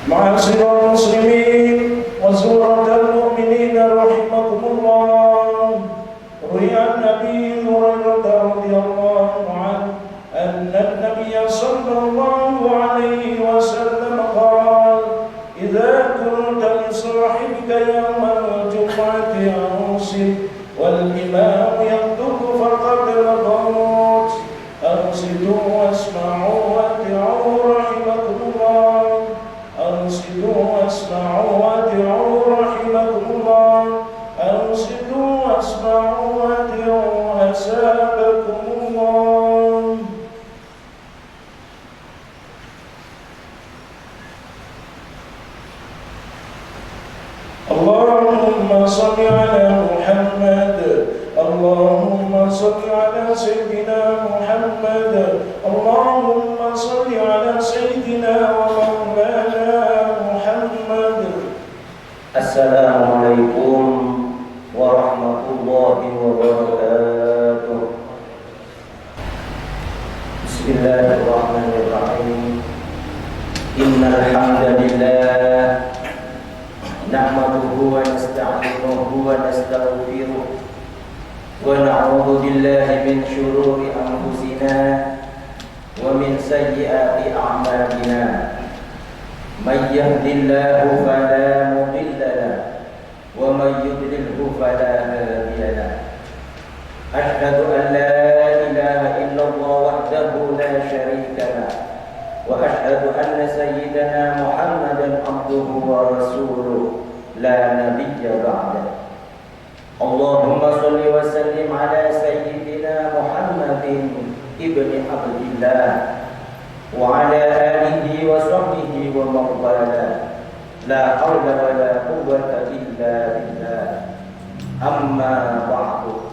معاشر المسلمين وزمرة المؤمنين رحمكم الله. روي عن أبي هريرة رضي الله عنه أن النبي صلى الله عليه وسلم قال: إذا قلت لصاحبك يوم الجمعة أنصت والإمام يخطب فقد لغوت، أنصتوا واسمعوا وأطيعوا رحمكم الله، أنصتوا واسمعوا وأطيعوا رحمكم الله، أنصتوا واسمعوا وأطيعوا أثابكم الله. اللهم صل على محمد، اللهم صل على سيدنا محمد، اللهم صل على سيدنا ومولانا محمد. Assalamualaikum warahmatullahi wabarakatuh. Bismillahirrahmanirrahim. Innal hamdalillah nahmaduhu wa nasta'inuhu wa nastaghfiruh wa na'udzu billahi min shururi anfusina wa min sayyiati a'malina. May yahdihillahu fala mudilla lahu wa may yudlilhu fala hadiya lahu. Asyhadu an la ilaha illallah wahdahu la syarika lahu wa asyhadu anna sayyidana Muhammadan abduhu wa rasuluh la nabiyya ba'dah. Allahumma shalli wa sallim ala sayyidina Muhammadin ibni Abdillah wa ala alihi wa sahbihi wa mawala. La hawla wa la quwwata illa billah. Amma ba'du.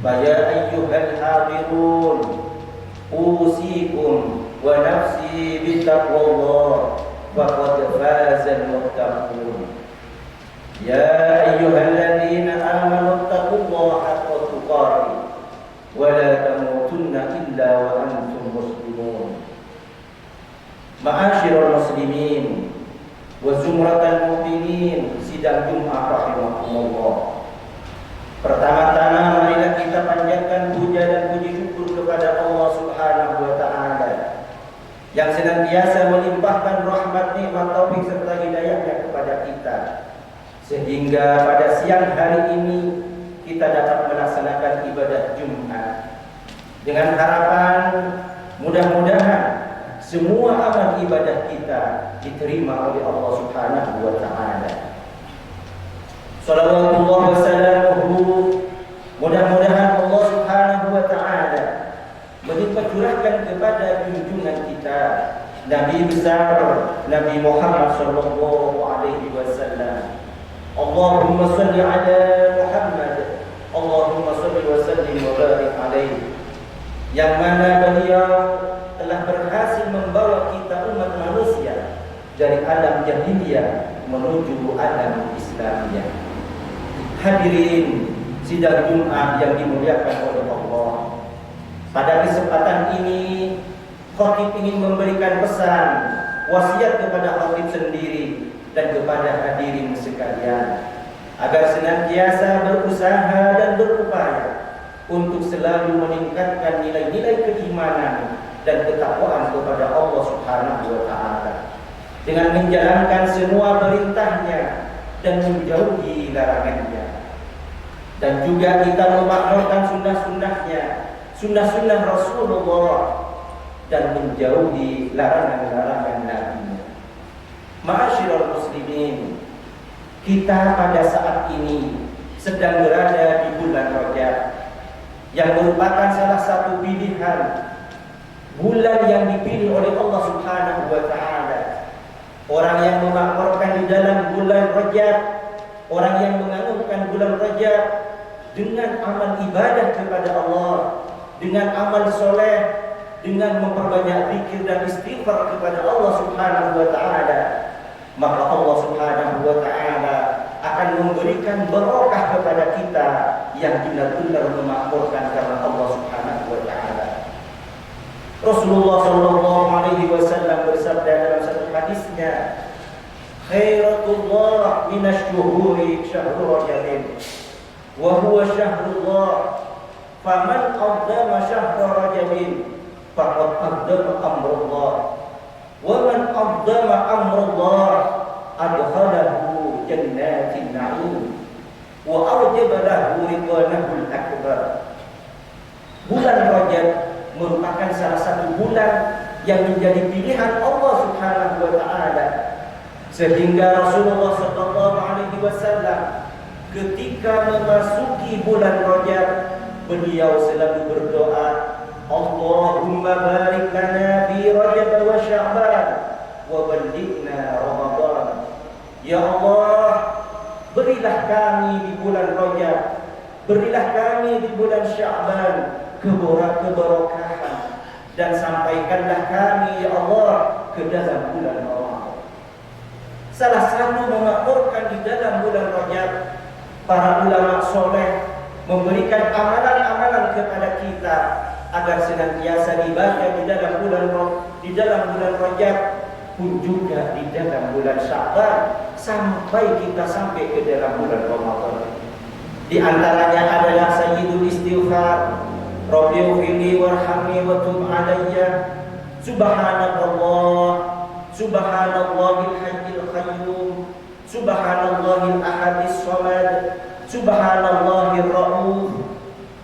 Ya ayyuhal hadirun, usikum wa nafsi bittaqwallah faqad fazal muttaqun. Ya ayyuhalladzina amanu taqullaha haqqa tuqatih wa la tamutunna illa wa antum muslimun. Ma'asyiral muslimin wa zumratal mu'minin, sidang Jumat rahimakumullah. Pertama-tama marilah kita panjatkan puja dan puji syukur kepada Allah Subhanahu wa taala yang senantiasa melimpahkan rahmat, nikmat, taufik serta hidayahnya kepada kita, sehingga pada siang hari ini kita dapat melaksanakan ibadah Jumat dengan harapan mudah-mudahan semua amal ibadah kita diterima oleh Allah Subhanahu wa taala. Salawatullah wa salamuhu, mudah-mudahan Allah Subhanahu wa taala melimpah curahkan kepada junjungan kita Nabi besar Nabi Muhammad sallallahu alaihi wasallam. Allahumma salli ala Muhammad, Allahumma salli wa sallim wa barik alaihi, yang mana beliau telah berhasil membawa kita umat manusia dari alam jahiliyah menuju alam Islamiyah. Hadirin sidang Jumat yang dimuliakan oleh Allah, pada kesempatan ini khatib ingin memberikan pesan wasiat kepada khatib sendiri dan kepada hadirin sekalian agar senantiasa berusaha dan berupaya untuk selalu meningkatkan nilai-nilai keimanan dan ketakwaan kepada Allah Subhanahu wa taala dengan menjalankan semua perintahnya dan menjauhi larangannya, dan juga kita memakmurkan sunnah-sunnahnya, sunnah-sunnah Rasulullah, dan menjauhi larangan-larangan Nabi-Nya. Ma'asyiral muslimin, kita pada saat ini sedang berada di bulan Rajab yang merupakan salah satu pilihan bulan yang dipilih oleh Allah Subhanahu wa taala. Orang yang memakmurkan di dalam bulan Rajab, orang yang menganugkan bulan Rajab dengan amal ibadah kepada Allah, dengan amal soleh, dengan memperbanyak zikir dan istighfar kepada Allah Subhanahu wa taala, maka Allah Subhanahu wa taala akan memberikan barokah kepada kita yang benar-benar memakmurkan karena Allah Subhanahu wa taala. Rasulullah sallallahu alaihi wasallam bersabda dalam satu hadisnya, khairatullah minasyuhuri syahrul rajabin wa huwa syahrullah faman qaddama syahrul rajabin faqad qaddama amrullah wa man qaddama amrullah adkhalahu jannatin na'im wa awjaba lahu ridwanahul akbar. Bulan Rajab merupakan salah satu bulan yang menjadi pilihan Allah Subhanahu wa taala, sehingga Rasulullah sallallahu alaihi wasallam ketika memasuki bulan Rajab beliau selalu berdoa, Allahumma barik lana fi Rajab wa Sya'ban wa ballighna Ramadan. Ya Allah, berilah kami di bulan Rajab, berilah kami di bulan Sya'ban keberkahan, dan sampaikanlah kami ya Allah ke dalam bulan Ramadan. Salah satu memakmurkan di dalam bulan Rajab, para ulama soleh memberikan amalan-amalan kepada kita agar senantiasa dibaca di dalam bulan Rajab, pun juga di dalam bulan Sya'ban, sampai kita sampai ke dalam bulan Ramadan. Di antaranya adalah sayyidul istighfar, Rabbighfirli warhamni wa tub alayya, subhanallah, subhanallahil hayyil qayyum, subhanallahil ahadis samad, subhanallahir rauf.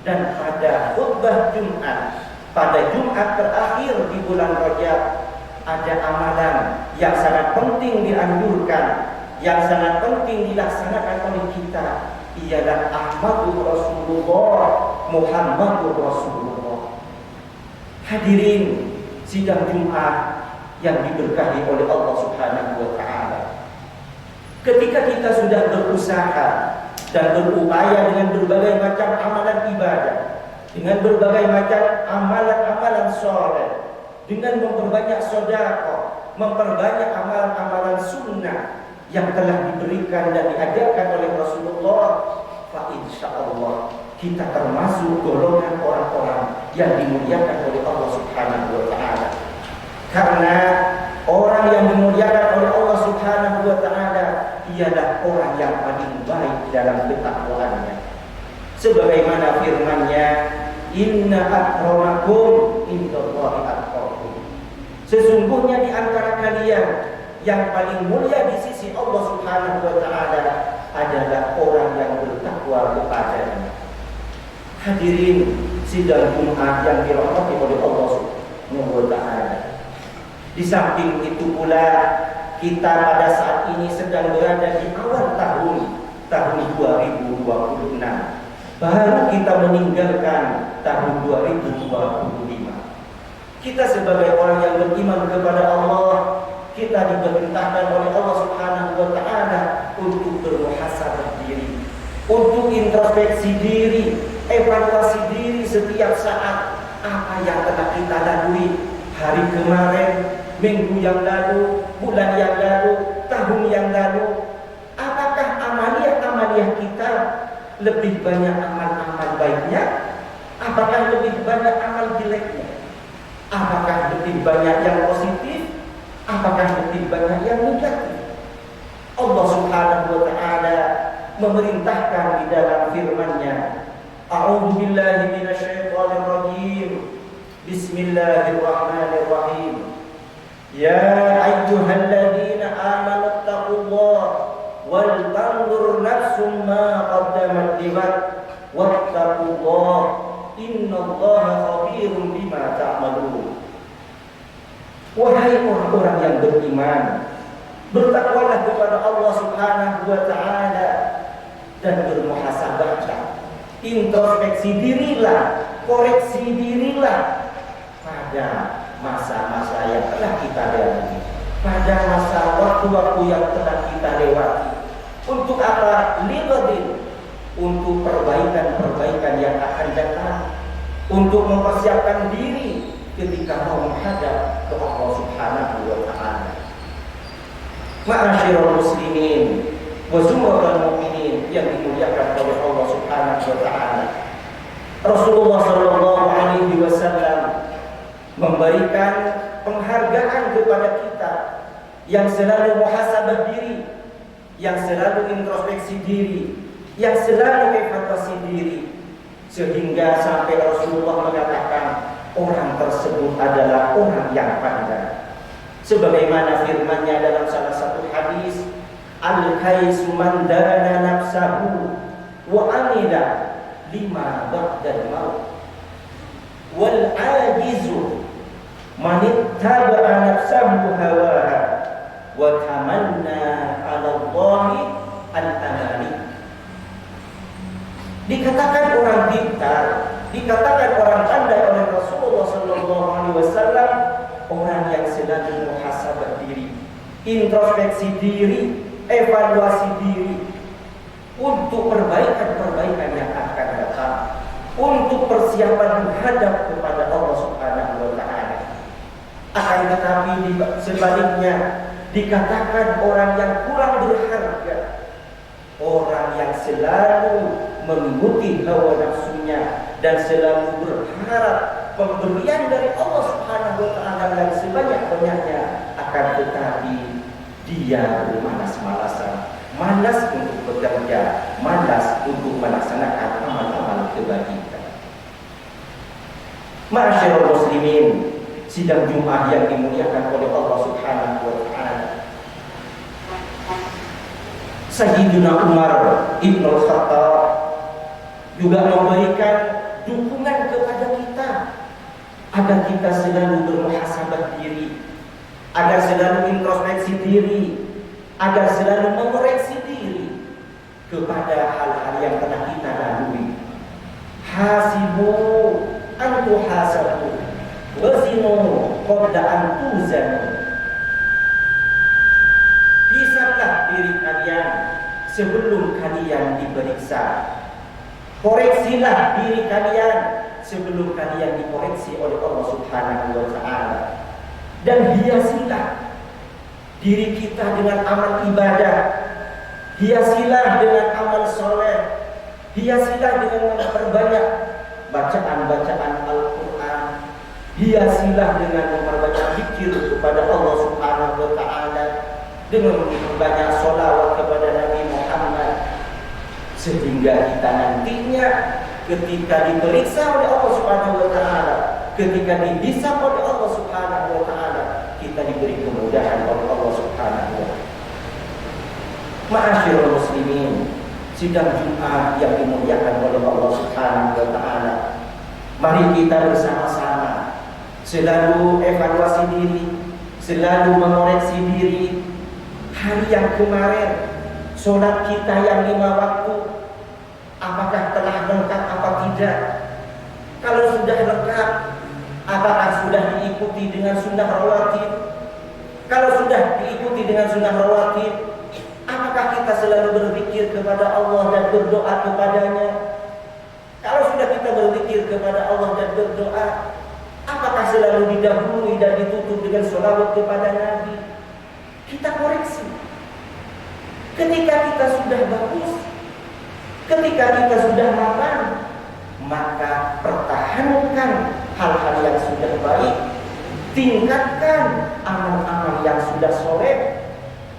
Dan pada khutbah Jumat, pada Jumat terakhir di bulan Rajab, ada amalan yang sangat penting dianjurkan, yang sangat penting dilaksanakan oleh kita, ialah Ahmadur Rasulullah, Muhammadur Rasulullah. Hadirin sidang Jumat yang diberkahi oleh Allah Subhanahu wa taala. Ketika kita sudah berusaha dan berupaya dengan berbagai macam amalan ibadah, dengan berbagai macam amalan-amalan soleh, dengan memperbanyak sedekah, memperbanyak amalan-amalan sunnah yang telah diberikan dan diajarkan oleh Rasulullah, fa insyaallah kita termasuk golongan orang-orang yang dimuliakan oleh Allah Subhanahu wa taala. Karena orang yang dimuliakan oleh Allah Subhanahu wa taala ialah orang yang paling baik dalam ketakwaannya. Sebagaimana firman-Nya, inna akramakum indallahi atqakum. Sesungguhnya di antara kalian yang paling mulia di sisi Allah Subhanahu wa taala adalah orang yang bertakwa kepadanya. Hadirin sidang Jumat yang dirahmati oleh Allah Subhanahu wa taala. Di samping itu pula, kita pada saat ini sedang berada di awal tahun 2026. Baru kita meninggalkan tahun 2025. Kita sebagai orang yang beriman kepada Allah, kita diperintahkan oleh Allah Subhanahu wa taala untuk bermuhasabah diri, untuk introspeksi diri, evaluasi diri setiap saat. Apa yang telah kita lalui hari kemarin, minggu yang lalu, bulan yang lalu, tahun yang lalu. Apakah amaliyah kita lebih banyak amal-amal baiknya? Apakah lebih banyak amal jeleknya? Apakah lebih banyak yang positif? Apakah lebih banyak yang negatif? Allah Subhanahu wa taala memerintahkan di dalam firman-Nya, A'udzu billahi minasyaitonir rajim. Bismillahirrahmanirrahim. Ya ayyuhalladzina amanu taqullaha wal tanzur nafsum ma qaddamat lighad wattaqullaha innallaha khabirum bima ta'malun. Wahai orang-orang yang beriman, bertakwalah kepada Allah Subhanahu wa taala dan bermuhasabahlah, introspeksi dirilah, koreksi dirilah pada masa-masa yang telah kita lalui, pada masa waktu-waktu yang telah kita lewati. Untuk apa? Lighadin, untuk perbaikan-perbaikan yang akan datang, untuk mempersiapkan diri ketika mau menghadap ke Allah Subhanahu wa taala. Ma'asyiral muslimin wa zumratal mu'minin yang dimuliakan oleh Allah Subhanahu wa taala. Rasulullah sallallahu alaihi wasallam memberikan penghargaan kepada kita yang selalu muhasabah diri, yang selalu introspeksi diri, yang selalu evaluasi diri, sehingga sampai Rasulullah mengatakan orang tersebut adalah orang yang pandai. Sebagaimana firman-Nya dalam salah satu hadis, al-kaisu man dana nafsahu wa amila lima ba'dal maut, wal ajizu man ittaba'a nafsahu hawaha wa tamanna 'ala Allahi al-amani. Dikatakan orang pintar, dikatakan orang pandai oleh Rasulullah sallallahu alaihi wasallam, orang yang selalu muhasabah diri, introspeksi diri, evaluasi diri untuk perbaikan-perbaikan yang akan datang, untuk persiapan menghadap kepada Allah Subhanahu wa taala. Akan tetapi sebaliknya dikatakan orang yang kurang berharga, orang yang selalu mengikuti hawa nafsunya dan selalu berharap pemberian dari Allah Subhanahu wa taala yang sebanyak-banyaknya, akan tetapi dia bermalas-malasan, malas untuk bekerja, malas untuk melaksanakan amal-amal kebajikan. Ma'asyiral muslimin, sidang Jumat yang dimuliakan oleh Allah Subhanahu wa taala, Sayyidina Umar Ibn Khattab juga memberikan dukungan kepada kita agar kita selalu bermuhasabah diri, agar selalu introspeksi diri, agar selalu mengoreksi diri kepada hal-hal yang telah kita lalui. Hasibu antu hasabu wazinu qabla an tuzanu. Hisablah diri kalian sebelum kalian diperiksa. Koreksilah diri kalian sebelum kalian dikoreksi oleh Allah Subhanahu wa taala. Dan hiasilah diri kita dengan amal ibadah, hiasilah dengan amal soleh, hiasilah dengan memperbanyak bacaan-bacaan Al-Quran, hiasilah dengan memperbanyak zikir kepada Allah Subhanahu wa taala, dengan memperbanyak sholawat kepada Nabi Muhammad, sehingga kita nantinya ketika diperiksa oleh Allah Subhanahu wa taala, ketika dihisab oleh Allah Subhanahu wa taala, kita diberi kemudahan oleh Allah Subhanahu wa taala. Ma'asyiral muslimin, sidang Jumat yang dimuliakan oleh Allah Subhanahu wa taala, mari kita bersama-sama selalu evaluasi diri, selalu mengoreksi diri. Hari yang kemarin, sholat kita yang 5 waktu, apakah telah lengkap apa tidak? Kalau sudah lengkap, apakah sudah diikuti dengan sunnah rawatib? Kalau sudah diikuti dengan sunnah rawatib, apakah kita selalu berzikir kepada Allah dan berdoa kepadanya? Kalau sudah kita berzikir kepada Allah dan berdoa, apakah selalu didahului dan ditutup dengan sholawat kepada Nabi? Kita koreksi. Ketika kita sudah bagus, ketika kita sudah mapan, maka pertahankan hal-hal yang sudah baik, tingkatkan amal-amal yang sudah soleh,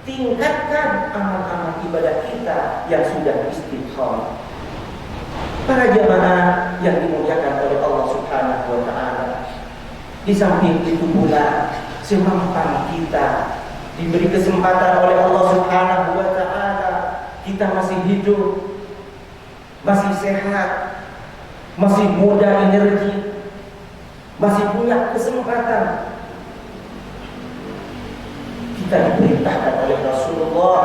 tingkatkan amal-amal ibadah kita yang sudah istiqomah. Para jamaah yang dimuliakan oleh Allah Subhanahu wa taala, di samping itu pula semampan kita diberi kesempatan oleh Allah Subhanahu wa taala, kita masih hidup, masih sehat, masih muda energi, masih punya kesempatan. Kita diperintahkan oleh Rasulullah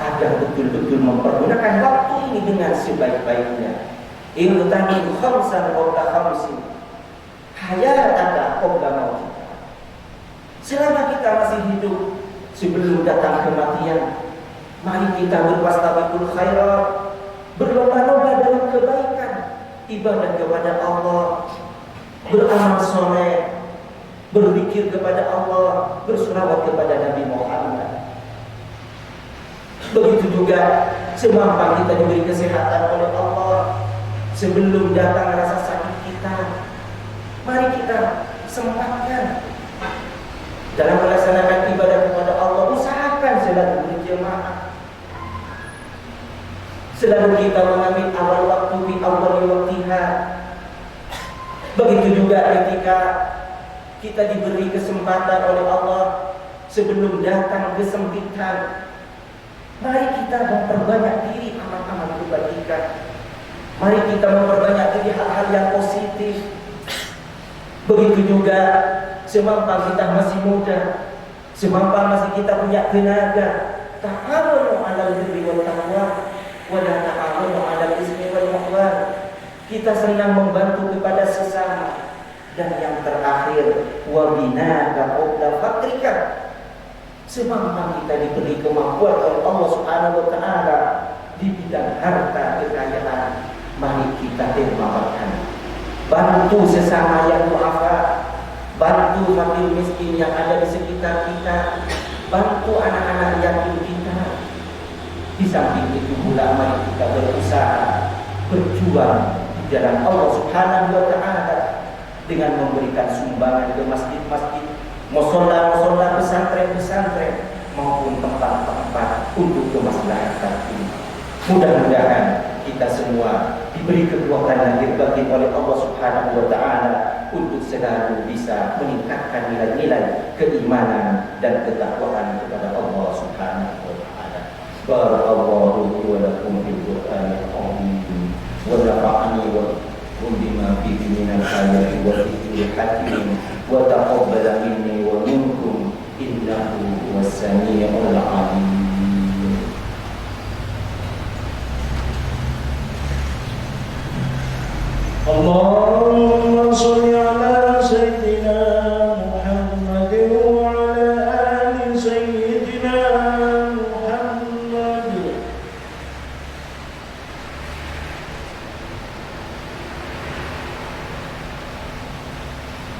agar betul-betul mempergunakan waktu ini dengan sebaik-baiknya. Iltanim khamsan qabla khamsin hayataka qabla mautika. Selama kita masih hidup, sebelum datang kematian, mari kita berwastabiqul khairat, berlomba-lomba dalam kebaikan, ibadah kepada Allah, beramal soleh, berzikir kepada Allah, berselawat kepada Nabi Muhammad. Begitu juga semampan kita diberi kesehatan oleh Allah, sebelum datang rasa sakit kita, mari kita sempatkan dalam melaksanakan ibadah kepada Allah selalu berjemaah. Selalu kita mengambil awal waktu di awal waktiha. Begitu juga ketika kita diberi kesempatan oleh Allah sebelum datang kesempitan. Mari kita memperbanyak diri amal-amal kebajikan. Mari kita memperbanyak diri hal-hal yang positif. Begitu juga semampu kita masih muda, semampu masih kita punya tenaga, ta'awunu 'alal birri wat taqwa wa la ta'awunu 'alal ismi wal 'udwan. Kita senang membantu kepada sesama. Dan yang terakhir, wa binaka qabla fakrika. Semampu kita diberi kemampuan oleh Allah Subhanahu wa taala di bidang harta kekayaan, mari kita dermakan. Bantu sesama yang duafa, bantu fakir miskin yang ada di sekitar kita, bantu anak-anak yatim kita. Di samping itu pula mari kita berusaha berjuang di jalan Allah Subhanahu wa taala dengan memberikan sumbangan ke masjid-masjid, musola-musola, pesantren-pesantren maupun tempat-tempat untuk kemaslahatan ini. Mudah-mudahan kita semua diberi kekuatan lahir batin oleh Allah Subhanahu wa taala untuk selalu bisa meningkatkan nilai-nilai keimanan dan ketakwaan kepada Allah Subhanahu wa taala. Barakallahu li wa lakum fil Qur'anil azim wa nafa'ani wa bima fihi minal ayati wa dhikril hakim wa taqabbal minni wa minkum innahu was-sami'ul 'alim. Allahumma sholli ala sayyidina Muhammad wa ala ali sayyidina Muhammad.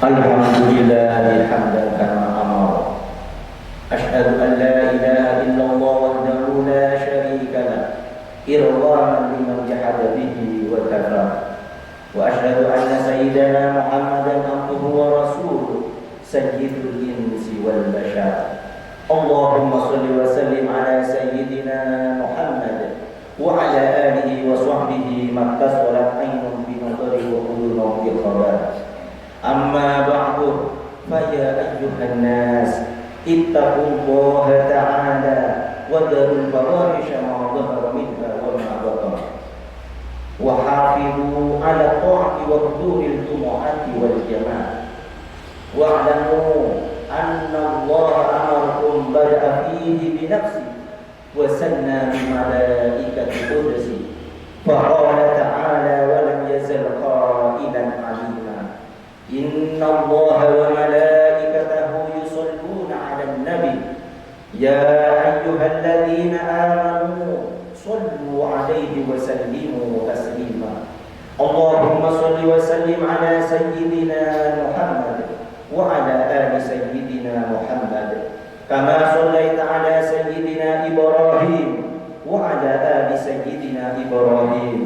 Alhamdulillah hamdan kama amara. Asyhadu an la ilaha illallah wahdahu la syarika lah, irghaman liman jahada bihi wa kafara. Wa asyhadu anna sayyidana Muhammadan abduhu wa rasuluh sayyidul insi wal bashar. Allahumma shalli wa sallim ala sayyidina Muhammad wa ala alihi wa sahbihi mattasalat aynun bi nadari wa qulubun bi khabar. Amma ba'du, fa ya ayyuhan nas ittaqullaha ta'ala wa darul fawahisha ma dhahara minha wa ma batana. وحافظوا على الطاعة وحضور الجمعات والجماعة واعلموا أن الله أمركم بدأ فيه بنفسه وسنى بملائكة قدسه فقال تعالى ولم يزل قائلا عليما إن الله وملائكته يصلون على النبي يا أيها الذين آمنوا صلوا عليه وسلموا تسليما. اللهم صل وسلم على سيدنا محمد وعلى آل سيدنا محمد كما صليت على سيدنا إبراهيم وعلى آل سيدنا إبراهيم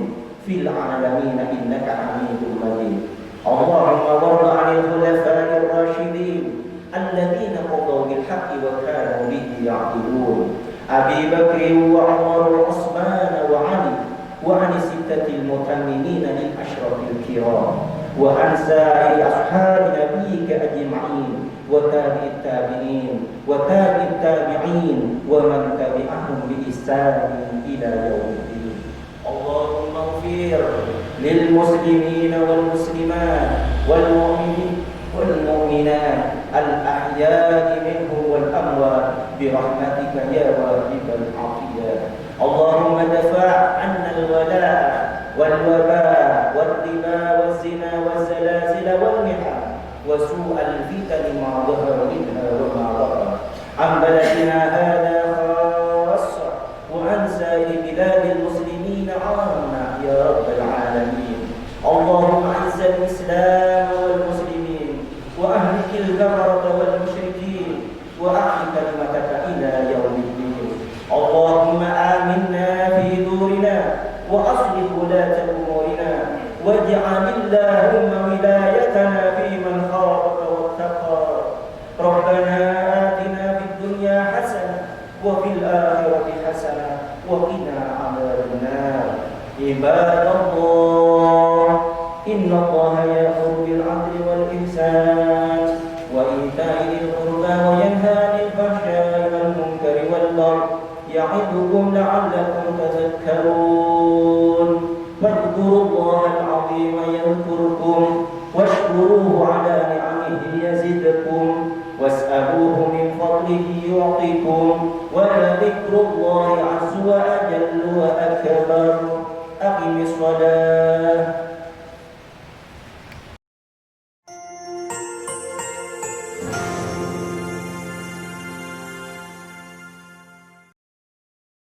في العالمين إنك حميد مجيد. اللهم وارض عن الخلفاء الراشدين الذين قضوا بالحق وكانوا به يعدلون أبي بكر وعمر وعثمان وعلي وعن الستة المتممين للأشرف الكرام وعن سائر أصحاب نبيك أجمعين وتابع التابعين وتابع التابعين ومن تبعهم بإحسان إلى يوم الدين. اللهم اغفر للمسلمين والمسلمات والمؤمنين والمؤمنات الأحياء منهم والأموات برحمتك يا واجب العافية. اللهم دفع عنا الولاء والوباء والربا والزنا والزلازل والمحن وسوء الفتن ما ظهر منها وما بطن عن بلدنا هذا خاصة وعن سائر بلاد المسلمين عامة يا رب العالمين. اللهم أعز الإسلام والمسلمين وأهلك الكفرة والمشركين وأعل كلمتك إلى يوم الدين. اللهم آمنا في دورنا وأصلح ولاة أمورنا واجعل اللهم ولايتنا في من خافك واتقى. ربنا آتنا في الدنيا حسنة وفي عباد الله إن الله يأمر بالعدل والإحسان وإيتاء ذي القربى وينهى عن الفحشاء والمنكر والبغي يعظكم لعلكم تذكرون واذكروا الله العظيم يذكركم واشكروه على نعمه يزدكم واسألوه من فضله يعطيكم ولذكر الله عز وجل وأكبر أقم الصلاة